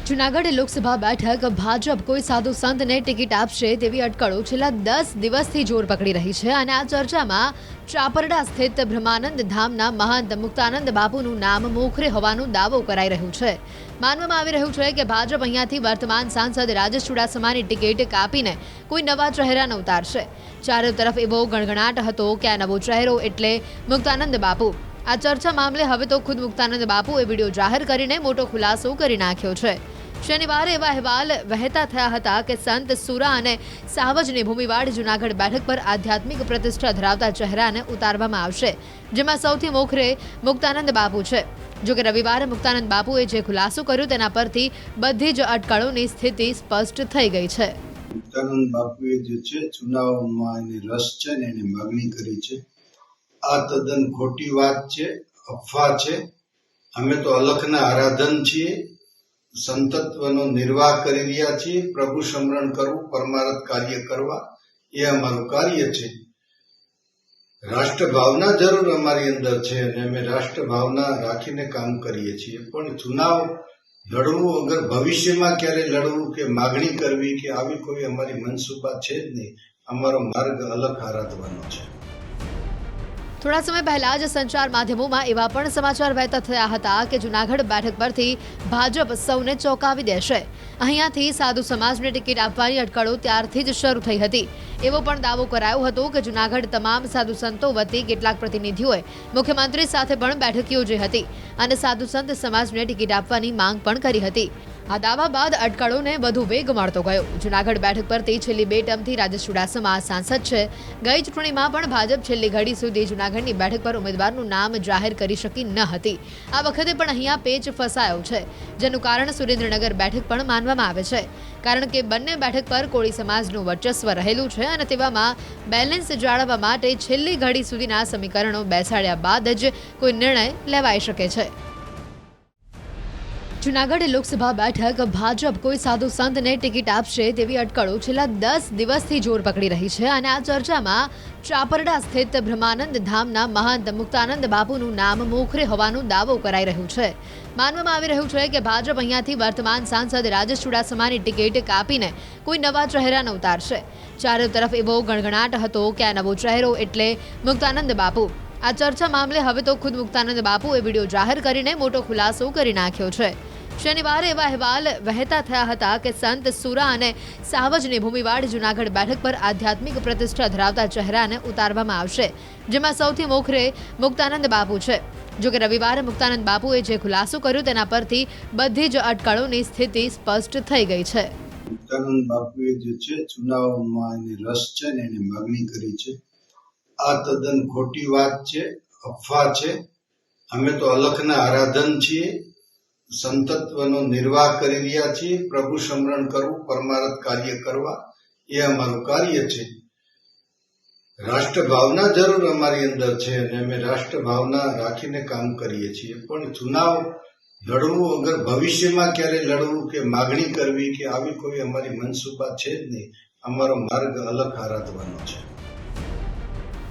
જૂનાગઢ લોકસભા બેઠક ભાજપ કોઈ સાધુ સંતને ટિકિટ આપશે તેવી અટકળો છેલ્લા 10 દિવસથી જોર પકડી રહી છે અને આ ચર્ચામાં ચાપરડા સ્થિત બ્રહ્માનંદ ધામના મહંત મુક્તાનંદ બાપુનું નામ મોખરે હોવાનું દાવો કરાઈ રહ્યું છે। માનવામાં આવી રહ્યું છે કે ભાજપ અહીંયાથી વર્તમાન સાંસદ રાજેશ ચુડાસમાની ટિકિટ કાપીને કોઈ નવા ચહેરાને ઉતારશે। ચારે તરફ એવો ગણગણાટ હતો કે આ નવો ચહેરો એટલે મુક્તાનંદ બાપુ। આ ચર્ચા મામલે હવે તો ખુદ મુક્તાનંદ બાપુએ વિડીયો જાહેર કરીને મોટો ખુલાસો કરી નાખ્યો છે। શનિવારે એવા અહેવાલ વહેતા થયા હતા કે સંત સુરા અને સાવજની ભૂમિવાડ જૂનાગઢ બેઠક પર આધ્યાત્મિક પ્રતિષ્ઠા ધરાવતા ચહેરાને ઉતારવામાં આવશે, જેમાં સૌથી મોખરે મુક્તાનંદ બાપુ છે। જોકે રવિવારે મુક્તાનંદ બાપુએ જે ખુલાસો કર્યો તેના પરથી બધી જ અટકળોની સ્થિતિ સ્પષ્ટ થઈ ગઈ છે। મુક્તાનંદ બાપુએ જે છે ચુનાવમાં એની રસ છે ને એની માગણી કરી છે। આ તદ્દન ખોટી વાત છે, અફવા છે। અમે તો અલખના આરાધન છીએ, સંતત્વનો નિર્વાહ કરી રહ્યા છીએ। પ્રભુ સ્મરણ કરવું, પરમાર્થ કાર્ય કરવા એ અમારું કાર્ય છે। રાષ્ટ્રભાવના જરૂર અમારી અંદર છે અને અમે રાષ્ટ્રભાવના રાખીને કામ કરીએ છીએ, પણ ચુનાવ લડવું અગર ભવિષ્યમાં ક્યારે લડવું કે માગણી કરવી કે આવી કોઈ અમારી મનસુબા છે જ નહીં। અમારો માર્ગ અલખ આરાધવાનો છે। થોડા સમય પહેલા જ સંચાર માધ્યમોમાં એવા પણ સમાચાર વહેતા થયા હતા કે જૂનાગઢ બેઠક પરથી ભાજપ સૌને ચોંકાવી દેશે। અહીંયાથી સાધુ સમાજને ટિકિટ આપવાની અટકળો ત્યારથી જ શરૂ થઈ હતી। એવો પણ દાવો કરાયો હતો કે જૂનાગઢ તમામ સાધુ સંતો વતી કેટલાક પ્રતિનિધિઓએ મુખ્યમંત્રી સાથે પણ બેઠક યોજી હતી અને સાધુ સંત સમાજને ટિકિટ આપવાની માંગ પણ કરી હતી। આ દાવા બાદ અટકળોને વધુ વેગ મળતો ગયો। જૂનાગઢ બેઠક પરથી છેલ્લી 2 ટર્મથી રાજેશ ચુડાસમા સાંસદ છે। ગઈ ચૂંટણીમાં પણ ભાજપ છેલ્લી ઘડી સુધી જૂનાગઢની બેઠક પર ઉમેદવારનું નામ જાહેર કરી શકી ન હતી। આ વખતે પણ અહીંયા પેચ ફસાયો છે, જેનું કારણ સુરેન્દ્રનગર બેઠક પણ માનવામાં આવે છે, કારણ કે બંને બેઠક પર કોળી સમાજનું વર્ચસ્વ રહેલું છે અને તેવામાં બેલેન્સ જાળવવા માટે છેલ્લી ઘડી સુધીના સમીકરણો બેસાડ્યા બાદ જ કોઈ નિર્ણય લેવાઈ શકે છે। જૂનાગઢ લોકસભા બેઠક ભાજપ કોઈ સાધુ સંતને ટિકિટ આપશે તેવી અટકળો છેલ્લા 10 દિવસથી જોર પકડી રહી છે અને આ ચર્ચામાં ચાપરડા સ્થિત બ્રહ્માનંદ ધામના મહંત મુક્તાનંદ બાપુનું નામ મોખરે હોવાનું દાવો કરાઈ રહ્યું છે। માનવામાં આવી રહ્યું છે કે ભાજપ અહીંયાથી વર્તમાન સાંસદ રાજેશ ચુડાસમાની ટિકિટ કાપીને કોઈ નવા ચહેરાને ઉતારશે। ચારે તરફ એવો ગણગણાટ હતો કે આ નવો ચહેરો એટલે મુક્તાનંદ બાપુ। આ ચર્ચા મામલે હવે તો ખુદ મુક્તાનંદ બાપુએ વિડીયો જાહેર કરીને મોટો ખુલાસો કરી નાખ્યો છે। શનિવારે એવા અહેવાલ વહેતા થયા હતા કે સંત સુરા અને સાવજની ભૂમિવાડ જૂનાગઢ બેઠક પર આધ્યાત્મિક પ્રતિષ્ઠા ધરાવતા ચહેરાને ઉતારવામાં આવશે, જેમાં સૌથી મોખરે મુક્તાનંદ બાપુ છે। જોકે રવિવારે મુક્તાનંદ બાપુએ જે ખુલાસો કર્યો તેના પરથી બધી જ અટકળોની સ્થિતિ સ્પષ્ટ થઈ ગઈ છે। મુક્તાનંદ બાપુએ જે છે ચુનાવમાં એની રસ છે ને એની માગણી કરી છે। આ તદ્દન ખોટી વાત છે, અફવા છે। અમે તો અલખના આરાધન છીએ, સંતત્વનો નિર્વાહ કરી રહ્યા છીએ। પ્રભુ સ્મરણ કરવું, પરમાર્થ કાર્ય કરવા એ અમારું કાર્ય છે। રાષ્ટ્રભાવના જરૂર અમારી અંદર છે અને અમે રાષ્ટ્રભાવના રાખીને કામ કરીએ છીએ, પણ ચુનાવ લડવું અગર ભવિષ્યમાં ક્યારે લડવું કે માગણી કરવી કે આવી કોઈ અમારી મનસુબા છે જ નહીં। અમારો માર્ગ અલખ આરાધવાનો છે।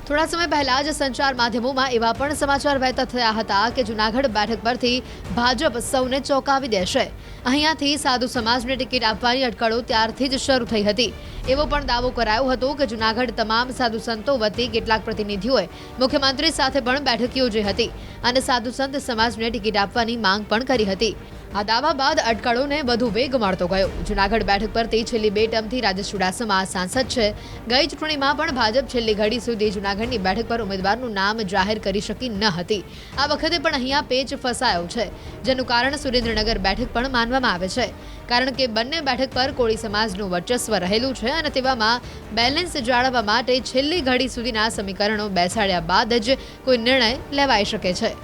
થોડા સમય પહેલા જ સંચાર માધ્યમોમાં એવા પણ સમાચાર વહેતા થયા હતા કે જૂનાગઢ બેઠક પરથી ભાજપ સૌને ચોંકાવી દેશે। અહીંયાથી સાધુ સમાજને ટિકિટ આપવાની અટકળો ત્યારથી જ શરૂ થઈ હતી। એવો પણ દાવો કરાયો હતો કે જૂનાગઢ તમામ સાધુ સંતો વતી કેટલાક પ્રતિનિધિઓએ મુખ્યમંત્રી સાથે પણ બેઠક યોજી હતી અને સાધુ સંત સમાજને ટિકિટ આપવાની માંગ પણ કરી હતી। આ દાવા બાદ અટકળોને વધુ વેગ મળતો ગયો। જૂનાગઢ બેઠક પરથી છેલ્લી 2 ટર્મથી રાજેશ ચુડાસમા સાંસદ છે। ગઈ ચૂંટણીમાં પણ ભાજપ છેલ્લી ઘડી સુધી જૂનાગઢની બેઠક પર ઉમેદવારનું નામ જાહેર કરી શકી ન હતી। આ વખતે પણ અહીંયા પેચ ફસાયો છે, જેનું કારણ સુરેન્દ્રનગર બેઠક પણ માનવામાં આવે છે, કારણ કે બંને બેઠક પર કોળી સમાજનું વર્ચસ્વ રહેલું છે અને તેવામાં બેલેન્સ જાળવવા માટે છેલ્લી ઘડી સુધીના સમીકરણો બેસાડ્યા બાદ જ કોઈ નિર્ણય લેવાઈ શકે છે।